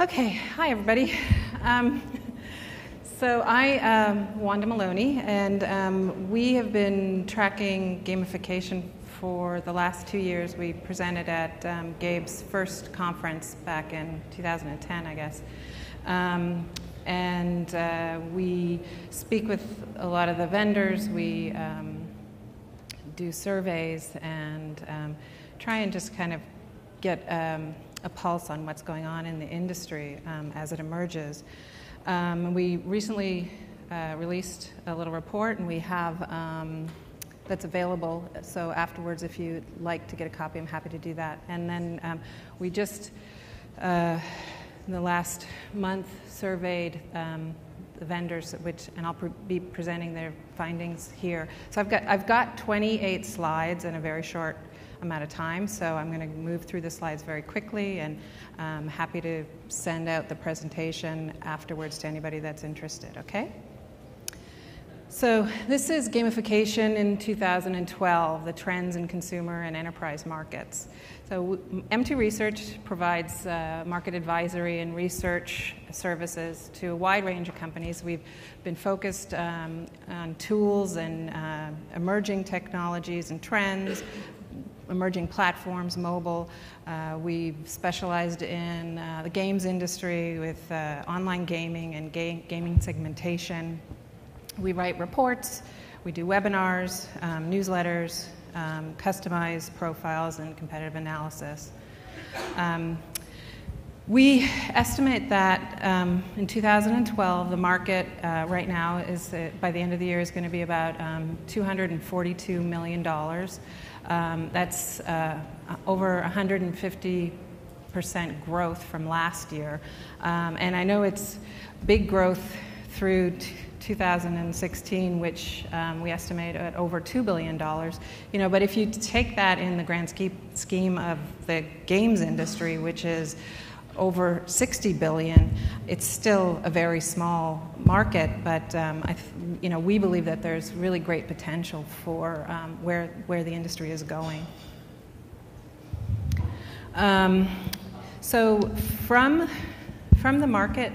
Okay, hi everybody. So I am Wanda Meloni, and we have been tracking gamification for the last 2 years. We presented at Gabe's first conference back in 2010, I guess. We speak with a lot of the vendors. We do surveys and try and just kind of get a pulse on what's going on in the industry as it emerges. We recently released a little report, and we have that's available. So afterwards, if you'd like to get a copy, I'm happy to do that. And then we just, in the last month, surveyed the vendors, and I'll be presenting their findings here. So I've got 28 slides in a very short amount of time, so I'm going to move through the slides very quickly, and I'm happy to send out the presentation afterwards to anybody that's interested, okay? So this is gamification in 2012, the trends in consumer and enterprise markets. So M2 Research provides market advisory and research services to a wide range of companies. We've been focused on tools and emerging technologies and trends, emerging platforms, mobile. We've specialized in the games industry with online gaming and gaming segmentation. We write reports, we do webinars, newsletters, customized profiles, and competitive analysis. We estimate that in 2012, the market right now is, by the end of the year, is going to be about $242 million. That's over 150% growth from last year. And I know it's big growth through 2016, which we estimate at over $2 billion. You know, but if you take that in the grand scheme of the games industry, which is over 60 billion, it's still a very small market, but we believe that there's really great potential for where the industry is going. So from the market,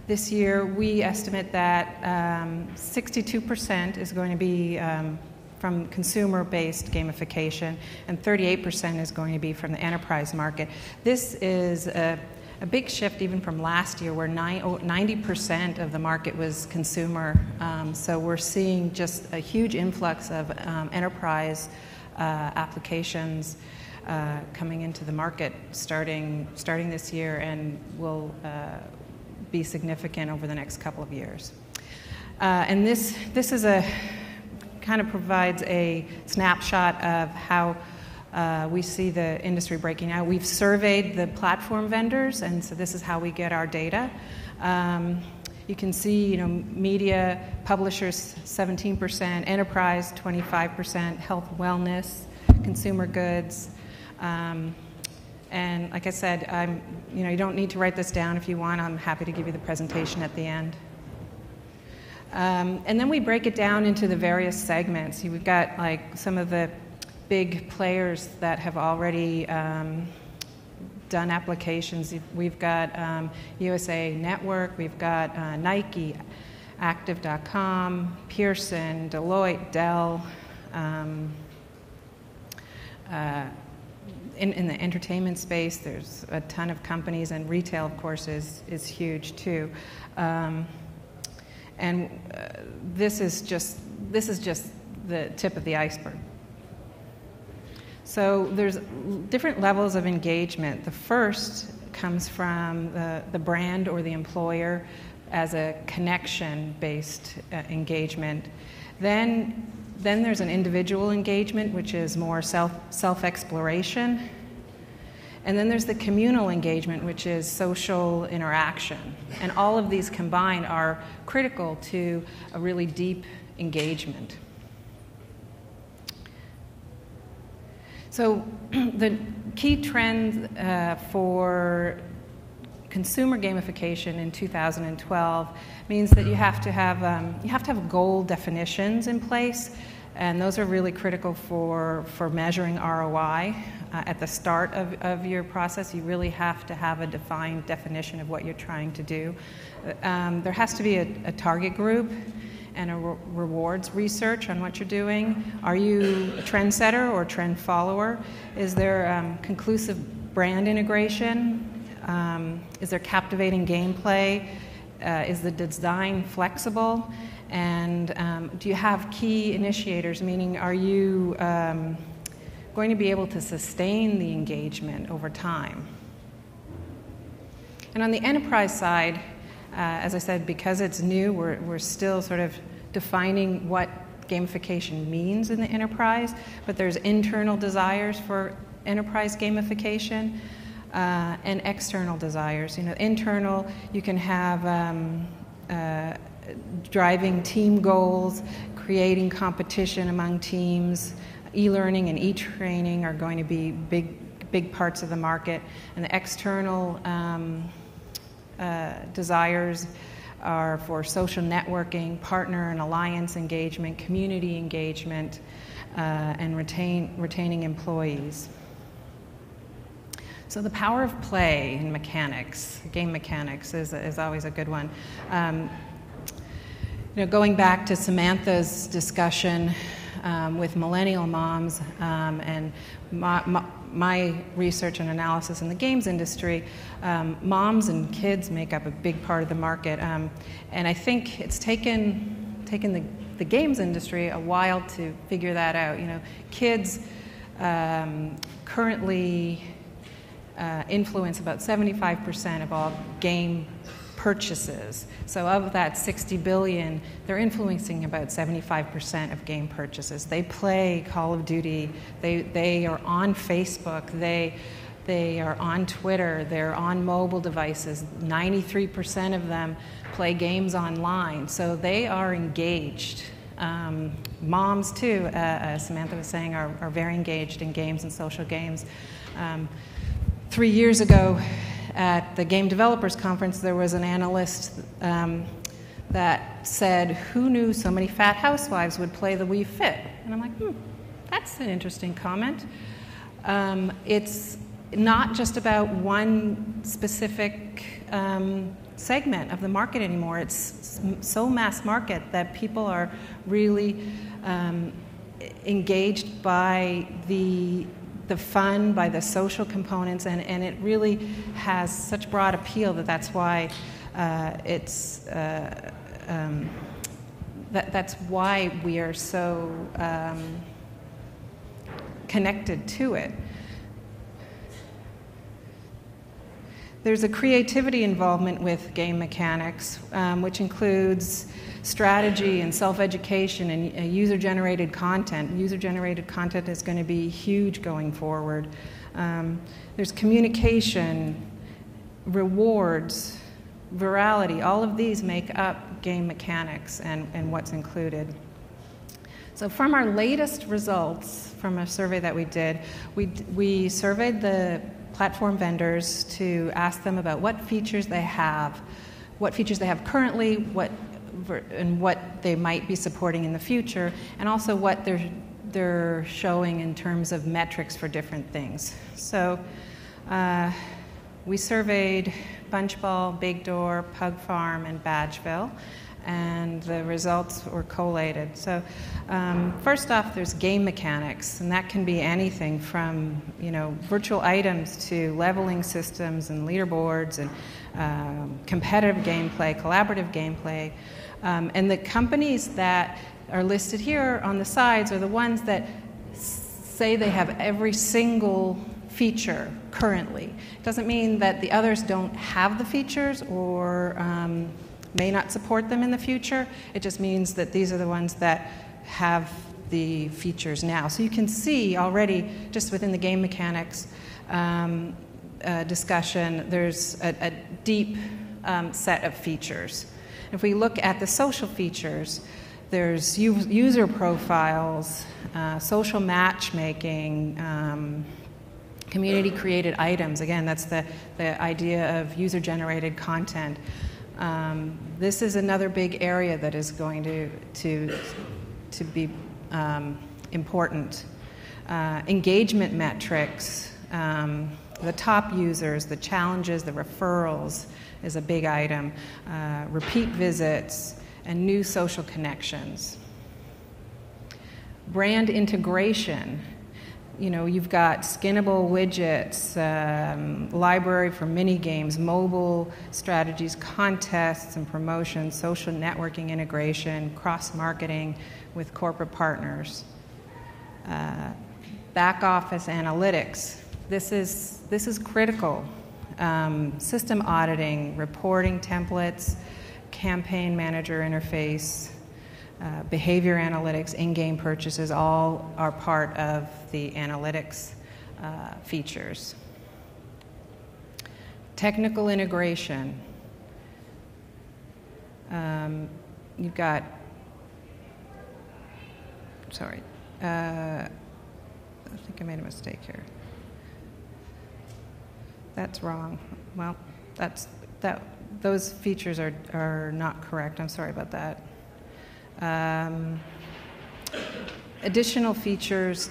this year we estimate that 62% is going to be from consumer-based gamification, and 38% is going to be from the enterprise market. This is a big shift even from last year, where 90% of the market was consumer. So we're seeing just a huge influx of enterprise applications coming into the market starting this year, and will be significant over the next couple of years. And this is kind of provides a snapshot of how we see the industry breaking out. We've surveyed the platform vendors, and so this is how we get our data. You can see, media, publishers 17%, enterprise 25%, health, wellness, consumer goods. And like I said, you don't need to write this down if you want. I'm happy to give you the presentation at the end. And then we break it down into the various segments. We've got like some of the big players that have already done applications. We've got USA Network, we've got Nike, Active.com, Pearson, Deloitte, Dell. In the entertainment space, there's a ton of companies, and retail, of course, is huge too. This is just the tip of the iceberg. So there's different levels of engagement. The first comes from the brand or the employer as a connection-based engagement. Then there's an individual engagement, which is more self-exploration. And then there's the communal engagement, which is social interaction. And all of these combined are critical to a really deep engagement. So the key trend for consumer gamification in 2012 means that you have to have goal definitions in place. And those are really critical for measuring ROI. At the start of your process, you really have to have a defined definition of what you're trying to do. There has to be a target group and a rewards research on what you're doing. Are you a trendsetter or a trend follower? Is there conclusive brand integration? Is there captivating gameplay? Is the design flexible? And do you have key initiators, meaning are you going to be able to sustain the engagement over time? And on the enterprise side, as I said, because it's new, we're still sort of defining what gamification means in the enterprise, but there's internal desires for enterprise gamification and external desires. You know, internal, you can have driving team goals, creating competition among teams. E-learning and e-training are going to be big parts of the market. And the external desires are for social networking, partner and alliance engagement, community engagement, and retaining employees. So the power of play in mechanics, game mechanics, is always a good one. You know, going back to Samantha's discussion with millennial moms and my research and analysis in the games industry, moms and kids make up a big part of the market, and I think it's taken the games industry a while to figure that out. You know, kids currently influence about 75% of all game purchases. So of that 60 billion, they're influencing about 75% of game purchases. They play Call of Duty, they are on Facebook, they are on Twitter, they're on mobile devices. 93% of them play games online, so they are engaged. Moms too, as Samantha was saying, are very engaged in games and social games. 3 years ago, at the Game Developers Conference, there was an analyst that said, who knew so many fat housewives would play the Wii Fit? And I'm like, that's an interesting comment. It's not just about one specific segment of the market anymore. It's so mass market that people are really engaged by the fun, by the social components, and it really has such broad appeal that's why that's why we are so connected to it. There's a creativity involvement with game mechanics, which includes strategy and self-education and user-generated content. User-generated content is going to be huge going forward. There's communication, rewards, virality. All of these make up game mechanics and what's included. So from our latest results from a survey that we did, we surveyed the platform vendors to ask them about what features they have currently, and what they might be supporting in the future, and also what they're showing in terms of metrics for different things. So we surveyed Bunchball, Big Door, Pug Farm, and Badgeville, and the results were collated. So first off, there's game mechanics, and that can be anything from virtual items to leveling systems and leaderboards and competitive gameplay, collaborative gameplay. And the companies that are listed here on the sides are the ones that say they have every single feature currently. It doesn't mean that the others don't have the features or may not support them in the future. It just means that these are the ones that have the features now. So you can see already, just within the game mechanics discussion, there's a deep set of features. If we look at the social features, there's user profiles, social matchmaking, community-created items. Again, that's the idea of user-generated content. This is another big area that is going to be important. Engagement metrics, the top users, the challenges, the referrals is a big item, repeat visits, and new social connections. Brand integration. You know, you've got skinnable widgets, library for mini games, mobile strategies, contests and promotions, social networking integration, cross-marketing with corporate partners. Back-office analytics. This is critical. System auditing, reporting templates, campaign manager interface, behavior analytics, in-game purchases, all are part of the analytics features. Technical integration. You've got, sorry, I think I made a mistake here. That's wrong. Well, those features are not correct. I'm sorry about that. Additional features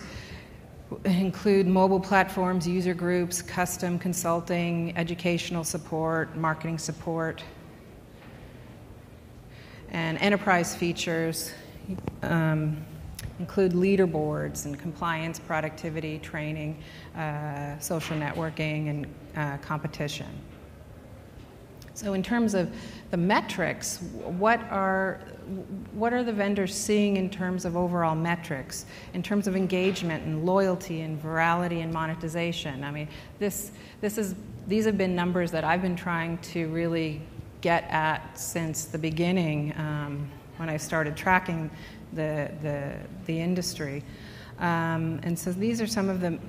include mobile platforms, user groups, custom consulting, educational support, marketing support, and enterprise features include leaderboards and compliance, productivity, training, social networking, and competition. So in terms of the metrics, what are the vendors seeing in terms of overall metrics, in terms of engagement and loyalty and virality and monetization? I mean, these have been numbers that I've been trying to really get at since the beginning when I started tracking the industry. And so these are some of the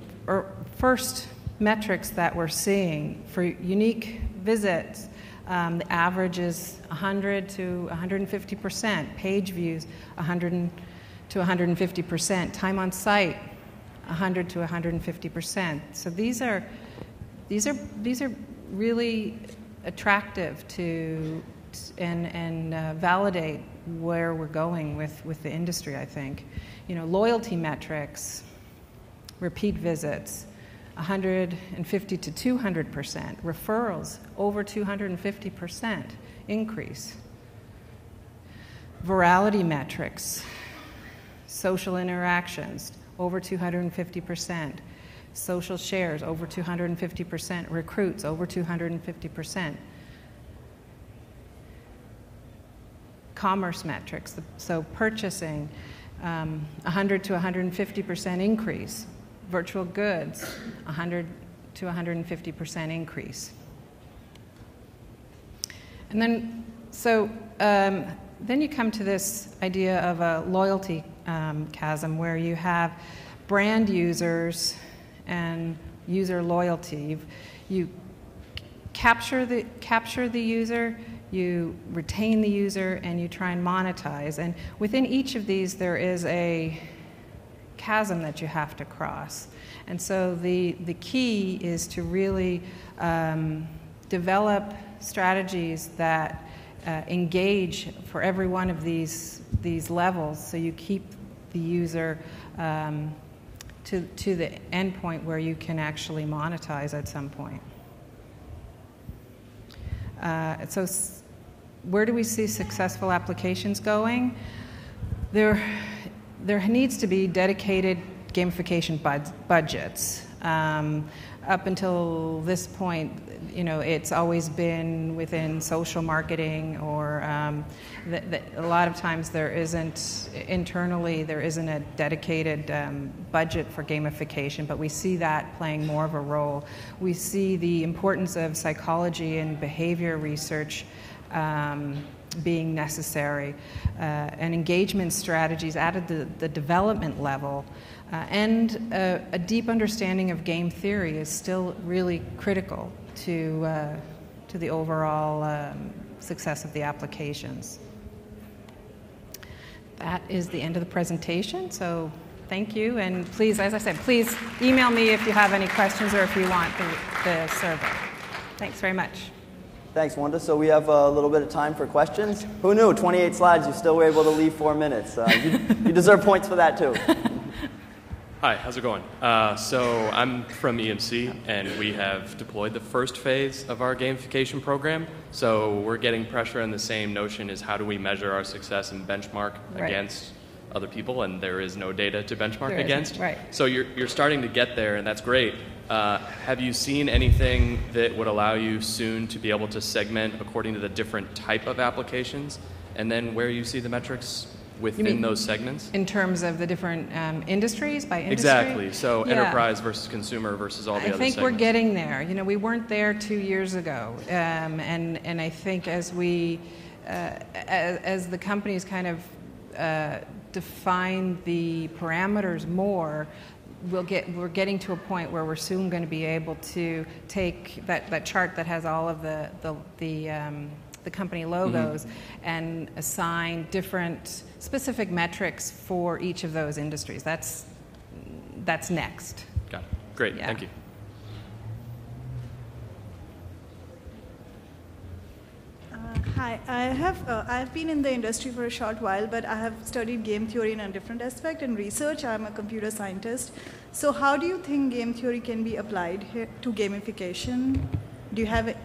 first metrics that we're seeing for unique visits. The average is 100 to 150%, page views 100 to 150%, time on site 100 to 150%. So these are really attractive to and validate where we're going with the industry, I think. You know, loyalty metrics, repeat visits, 150 to 200%, referrals over 250% increase. Virality metrics, social interactions over 250%, social shares over 250%, recruits over 250%. Commerce metrics, so purchasing, 100 to 150% increase. Virtual goods, 100 to 150% increase. And then, then you come to this idea of a loyalty chasm where you have brand users and user loyalty. You capture the user, you retain the user, and you try and monetize. And within each of these, there is a chasm that you have to cross. And so the key is to really develop strategies that engage for every one of these levels, so you keep the user to the end point where you can actually monetize at some point. So where do we see successful applications going? There needs to be dedicated gamification budgets. Up until this point, you know, it's always been within social marketing, or a lot of times there isn't a dedicated budget for gamification, but we see that playing more of a role. We see the importance of psychology and behavior research being necessary, and engagement strategies at the development level, and a deep understanding of game theory is still really critical to the overall success of the applications. That is the end of the presentation, so thank you, and please, as I said, please email me if you have any questions or if you want the survey. Thanks very much. Thanks, Wanda. So we have a little bit of time for questions. Who knew? 28 slides, you still were able to leave 4 minutes. You deserve points for that, too. Hi, how's it going? So I'm from EMC, and we have deployed the first phase of our gamification program. So we're getting pressure on the same notion as how do we measure our success and benchmark against other people, and there is no data to benchmark against. Right. So you're starting to get there, and that's great. Have you seen anything that would allow you soon to be able to segment according to the different type of applications, and then where you see the metrics within those segments? In terms of the different industries, by industry? Exactly. So enterprise versus consumer versus all the other segments. I think we're getting there. You know, we weren't there 2 years ago. And I think as we, as the companies kind of define the parameters more, we're getting to a point where we're soon going to be able to take that chart that has all of the company logos and assign different specific metrics for each of those industries. That's next. Got it. Great. Yeah. Thank you. Hi, I've been in the industry for a short while, but I have studied game theory in a different aspect. In research, I'm a computer scientist. So how do you think game theory can be applied here to gamification? Do you have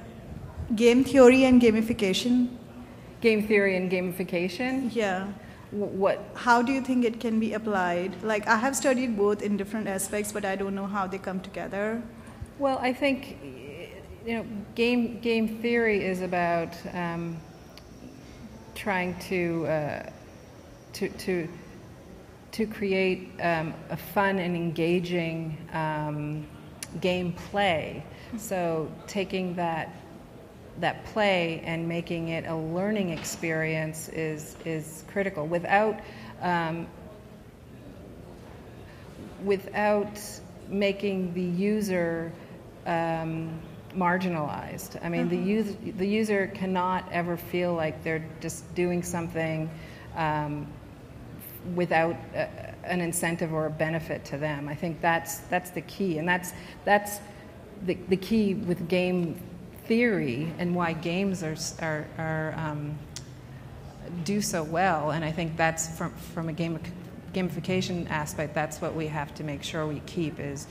game theory and gamification? Game theory and gamification? Yeah. How do you think it can be applied? Like, I have studied both in different aspects, but I don't know how they come together. Well, I think, you know, game theory is about trying to create a fun and engaging gameplay. So taking that play and making it a learning experience is critical. Without making the user marginalized. I mean, the user cannot ever feel like they're just doing something without an incentive or a benefit to them. I think that's the key, and that's the key with game theory and why games are do so well. And I think that's from a gamification aspect, that's what we have to make sure we keep is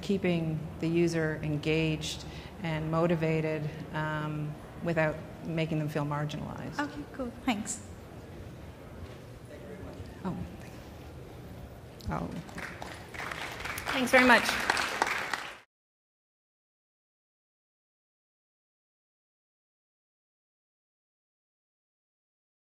keeping the user engaged and motivated without making them feel marginalized. Okay, cool. Thanks. Oh. Thanks very much.